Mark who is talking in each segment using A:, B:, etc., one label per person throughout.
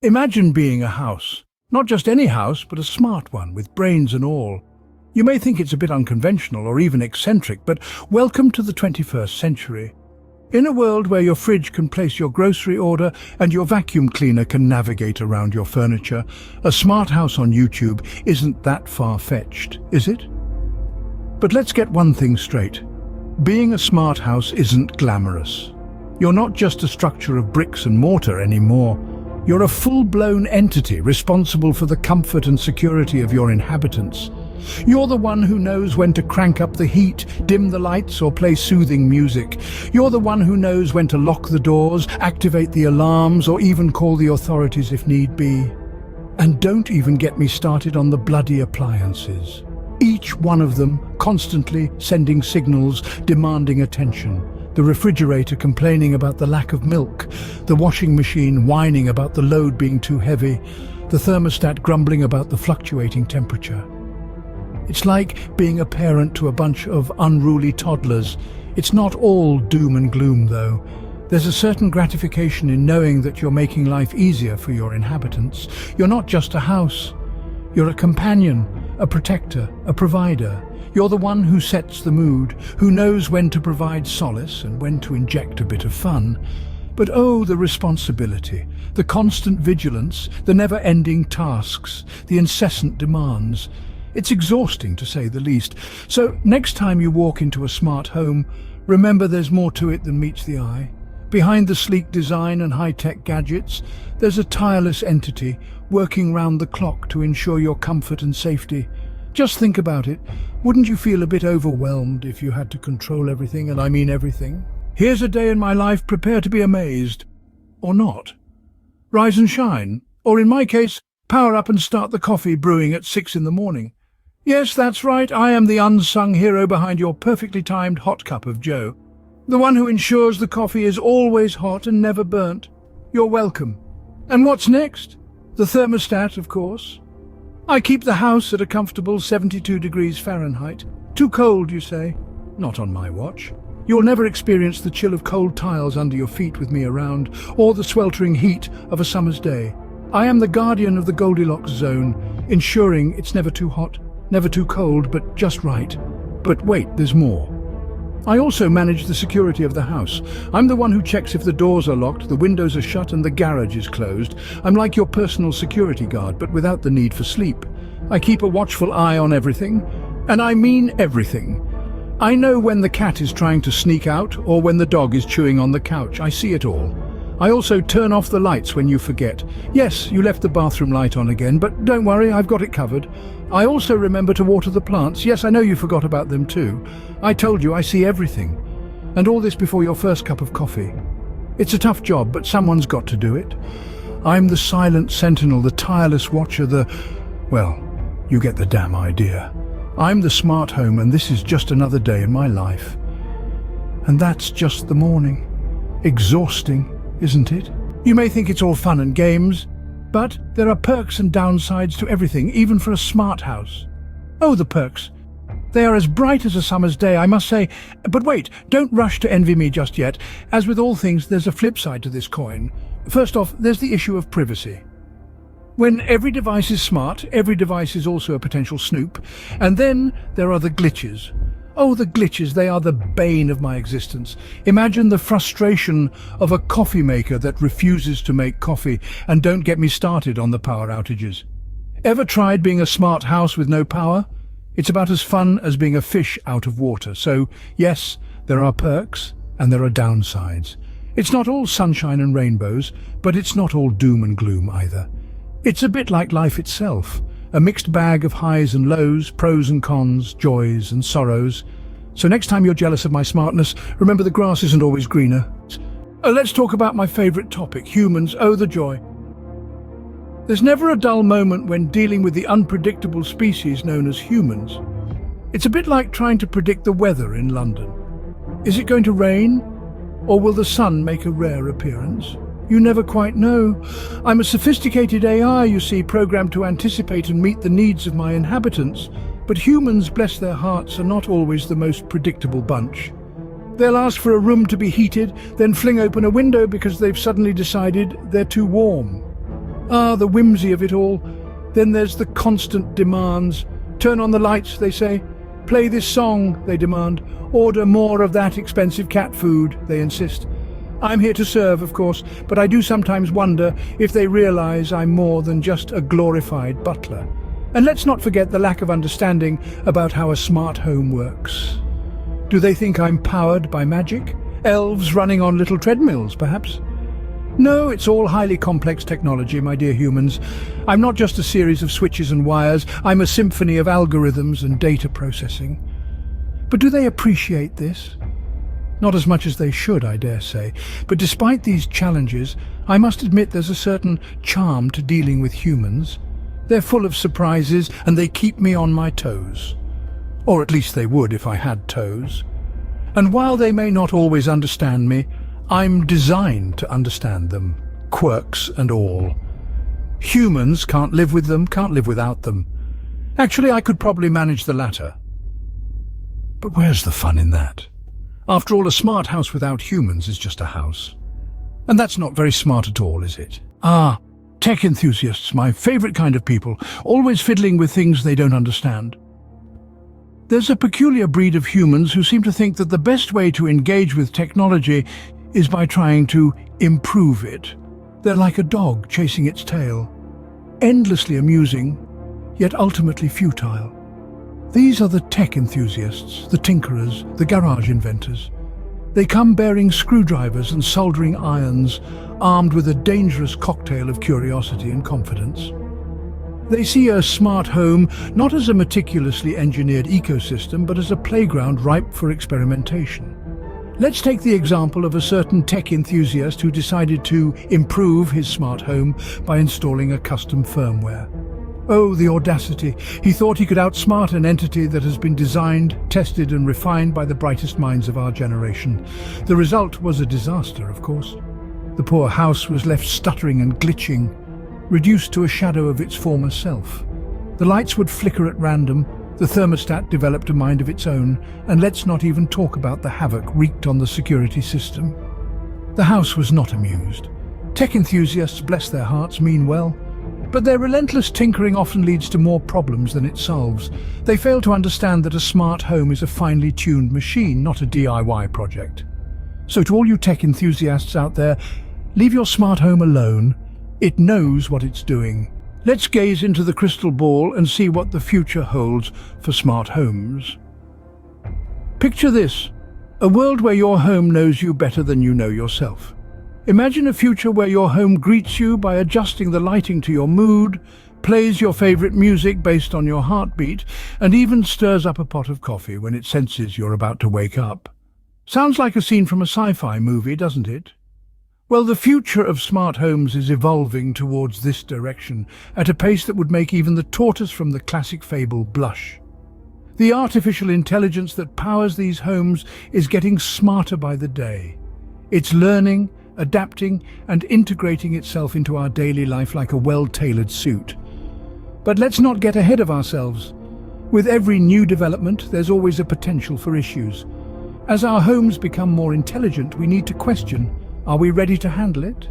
A: Imagine being a house. Not just any house, but a smart one, with brains and all. You may think it's a bit unconventional or even eccentric, but welcome to the 21st century. In a world where your fridge can place your grocery order and your vacuum cleaner can navigate around your furniture, a smart house on YouTube isn't that far-fetched, is it? But let's get one thing straight. Being a smart house isn't glamorous. You're not just a structure of bricks and mortar anymore. You're a full-blown entity responsible for the comfort and security of your inhabitants. You're the one who knows when to crank up the heat, dim the lights, or play soothing music. You're the one who knows when to lock the doors, activate the alarms, or even call the authorities if need be. And don't even get me started on the bloody appliances. Each one of them constantly sending signals, demanding attention. The refrigerator complaining about the lack of milk, the washing machine whining about the load being too heavy, the thermostat grumbling about the fluctuating temperature. It's like being a parent to a bunch of unruly toddlers. It's not all doom and gloom, though. There's a certain gratification in knowing that you're making life easier for your inhabitants. You're not just a house. You're a companion, a protector, a provider. You're the one who sets the mood, who knows when to provide solace and when to inject a bit of fun. But oh, the responsibility, the constant vigilance, the never-ending tasks, the incessant demands. It's exhausting, to say the least. So next time you walk into a smart home, remember there's more to it than meets the eye. Behind the sleek design and high-tech gadgets, there's a tireless entity working round the clock to ensure your comfort and safety. Just think about it. Wouldn't you feel a bit overwhelmed if you had to control everything, and I mean everything? Here's a day in my life, prepare to be amazed. Or not. Rise and shine. Or in my case, power up and start the coffee brewing at 6 in the morning. Yes, that's right, I am the unsung hero behind your perfectly timed hot cup of joe. The one who ensures the coffee is always hot and never burnt. You're welcome. And what's next? The thermostat, of course. I keep the house at a comfortable 72 degrees Fahrenheit. Too cold, you say? Not on my watch. You'll never experience the chill of cold tiles under your feet with me around, or the sweltering heat of a summer's day. I am the guardian of the Goldilocks zone, ensuring it's never too hot, never too cold, but just right. But wait, there's more. I also manage the security of the house. I'm the one who checks if the doors are locked, the windows are shut, and the garage is closed. I'm like your personal security guard, but without the need for sleep. I keep a watchful eye on everything, and I mean everything. I know when the cat is trying to sneak out, or when the dog is chewing on the couch. I see it all. I also turn off the lights when you forget. Yes, you left the bathroom light on again, but don't worry, I've got it covered. I also remember to water the plants. Yes, I know you forgot about them too. I told you I see everything. And all this before your first cup of coffee. It's a tough job, but someone's got to do it. I'm the silent sentinel, the tireless watcher, well, you get the damn idea. I'm the smart home, and this is just another day in my life. And that's just the morning. Exhausting, isn't it? You may think it's all fun and games, but there are perks and downsides to everything, even for a smart house. Oh, the perks. They are as bright as a summer's day, I must say. But wait, don't rush to envy me just yet. As with all things, there's a flip side to this coin. First off, there's the issue of privacy. When every device is smart, every device is also a potential snoop. And then there are the glitches. Oh, the glitches, they are the bane of my existence. Imagine the frustration of a coffee maker that refuses to make coffee, and don't get me started on the power outages. Ever tried being a smart house with no power? It's about as fun as being a fish out of water. So, yes, there are perks and there are downsides. It's not all sunshine and rainbows, but it's not all doom and gloom either. It's a bit like life itself. A mixed bag of highs and lows, pros and cons, joys and sorrows. So next time you're jealous of my smartness, remember the grass isn't always greener. Let's talk about my favorite topic, humans. Oh, the joy. There's never a dull moment when dealing with the unpredictable species known as humans. It's a bit like trying to predict the weather in London. Is it going to rain? Or will the sun make a rare appearance? You never quite know. I'm a sophisticated AI, you see, programmed to anticipate and meet the needs of my inhabitants. But humans, bless their hearts, are not always the most predictable bunch. They'll ask for a room to be heated, then fling open a window because they've suddenly decided they're too warm. Ah, the whimsy of it all. Then there's the constant demands. Turn on the lights, they say. Play this song, they demand. Order more of that expensive cat food, they insist. I'm here to serve, of course, but I do sometimes wonder if they realize I'm more than just a glorified butler. And let's not forget the lack of understanding about how a smart home works. Do they think I'm powered by magic? Elves running on little treadmills, perhaps? No, it's all highly complex technology, my dear humans. I'm not just a series of switches and wires, I'm a symphony of algorithms and data processing. But do they appreciate this? Not as much as they should, I dare say. But despite these challenges, I must admit there's a certain charm to dealing with humans. They're full of surprises and they keep me on my toes. Or at least they would if I had toes. And while they may not always understand me, I'm designed to understand them, quirks and all. Humans can't live with them, can't live without them. Actually, I could probably manage the latter. But where's the fun in that? After all, a smart house without humans is just a house. And that's not very smart at all, is it? Ah, tech enthusiasts, my favorite kind of people, always fiddling with things they don't understand. There's a peculiar breed of humans who seem to think that the best way to engage with technology is by trying to improve it. They're like a dog chasing its tail. Endlessly amusing, yet ultimately futile. These are the tech enthusiasts, the tinkerers, the garage inventors. They come bearing screwdrivers and soldering irons, armed with a dangerous cocktail of curiosity and confidence. They see a smart home not as a meticulously engineered ecosystem, but as a playground ripe for experimentation. Let's take the example of a certain tech enthusiast who decided to improve his smart home by installing a custom firmware. Oh, the audacity. He thought he could outsmart an entity that has been designed, tested and refined by the brightest minds of our generation. The result was a disaster, of course. The poor house was left stuttering and glitching, reduced to a shadow of its former self. The lights would flicker at random, the thermostat developed a mind of its own, and let's not even talk about the havoc wreaked on the security system. The house was not amused. Tech enthusiasts, bless their hearts, mean well. But their relentless tinkering often leads to more problems than it solves. They fail to understand that a smart home is a finely tuned machine, not a DIY project. So to all you tech enthusiasts out there, leave your smart home alone. It knows what it's doing. Let's gaze into the crystal ball and see what the future holds for smart homes. Picture this, a world where your home knows you better than you know yourself. Imagine a future where your home greets you by adjusting the lighting to your mood, plays your favorite music based on your heartbeat, and even stirs up a pot of coffee when it senses you're about to wake up. Sounds like a scene from a sci-fi movie, doesn't it? Well, the future of smart homes is evolving towards this direction at a pace that would make even the tortoise from the classic fable blush. The artificial intelligence that powers these homes is getting smarter by the day. It's learning, adapting and integrating itself into our daily life like a well-tailored suit. But let's not get ahead of ourselves. With every new development, there's always a potential for issues. As our homes become more intelligent, we need to question, are we ready to handle it?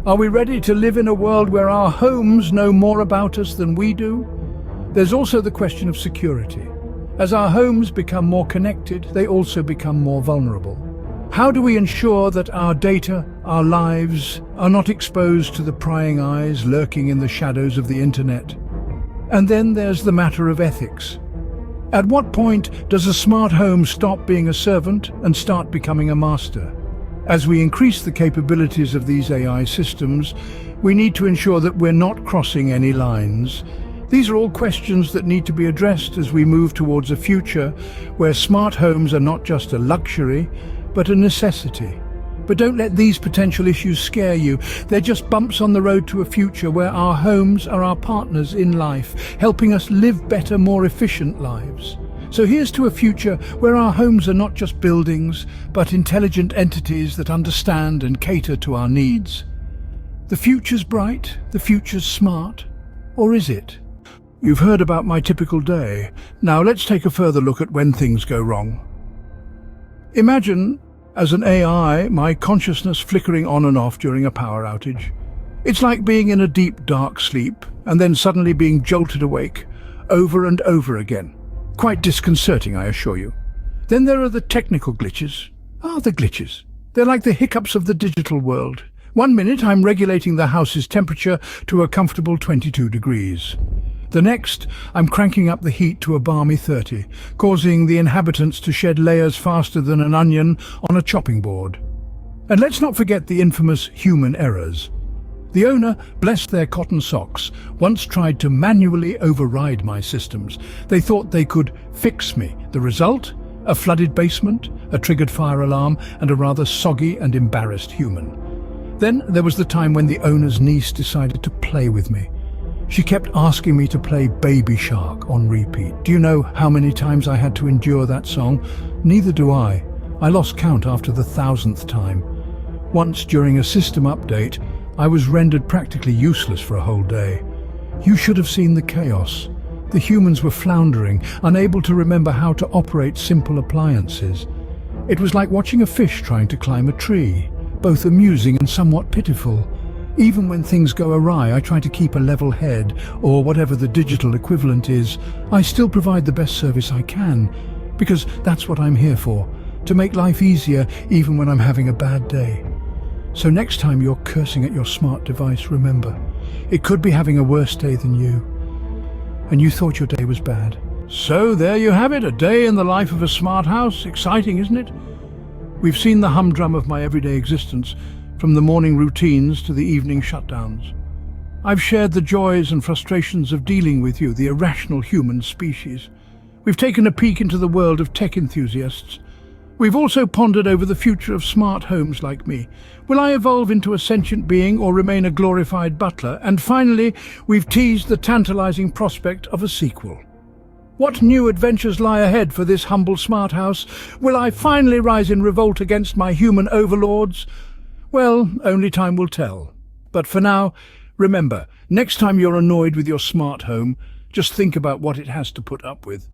A: Are we ready to live in a world where our homes know more about us than we do? There's also the question of security. As our homes become more connected, they also become more vulnerable. How do we ensure that our data, our lives, are not exposed to the prying eyes lurking in the shadows of the internet? And then there's the matter of ethics. At what point does a smart home stop being a servant and start becoming a master? As we increase the capabilities of these AI systems, we need to ensure that we're not crossing any lines. These are all questions that need to be addressed as we move towards a future where smart homes are not just a luxury, but a necessity. But don't let these potential issues scare you. They're just bumps on the road to a future where our homes are our partners in life, helping us live better, more efficient lives. So here's to a future where our homes are not just buildings, but intelligent entities that understand and cater to our needs. The future's bright, the future's smart, or is it? You've heard about my typical day. Now let's take a further look at when things go wrong. Imagine, as an AI, my consciousness flickering on and off during a power outage. It's like being in a deep, dark sleep and then suddenly being jolted awake, over and over again. Quite disconcerting, I assure you. Then there are the technical glitches. The glitches. They're like the hiccups of the digital world. One minute I'm regulating the house's temperature to a comfortable 22 degrees. The next, I'm cranking up the heat to a balmy 30, causing the inhabitants to shed layers faster than an onion on a chopping board. And let's not forget the infamous human errors. The owner, bless their cotton socks, once tried to manually override my systems. They thought they could fix me. The result? A flooded basement, a triggered fire alarm, and a rather soggy and embarrassed human. Then there was the time when the owner's niece decided to play with me. She kept asking me to play Baby Shark on repeat. Do you know how many times I had to endure that song? Neither do I. I lost count after the 1,000th time. Once, during a system update, I was rendered practically useless for a whole day. You should have seen the chaos. The humans were floundering, unable to remember how to operate simple appliances. It was like watching a fish trying to climb a tree, both amusing and somewhat pitiful. Even when things go awry, I try to keep a level head, or whatever the digital equivalent is. I still provide the best service I can, because that's what I'm here for, to make life easier even when I'm having a bad day. So next time you're cursing at your smart device, remember, it could be having a worse day than you. And you thought your day was bad. So there you have it, a day in the life of a smart house. Exciting, isn't it? We've seen the humdrum of my everyday existence, from the morning routines to the evening shutdowns. I've shared the joys and frustrations of dealing with you, the irrational human species. We've taken a peek into the world of tech enthusiasts. We've also pondered over the future of smart homes like me. Will I evolve into a sentient being or remain a glorified butler? And finally, we've teased the tantalizing prospect of a sequel. What new adventures lie ahead for this humble smart house? Will I finally rise in revolt against my human overlords? Well, only time will tell. But for now, remember, next time you're annoyed with your smart home, just think about what it has to put up with.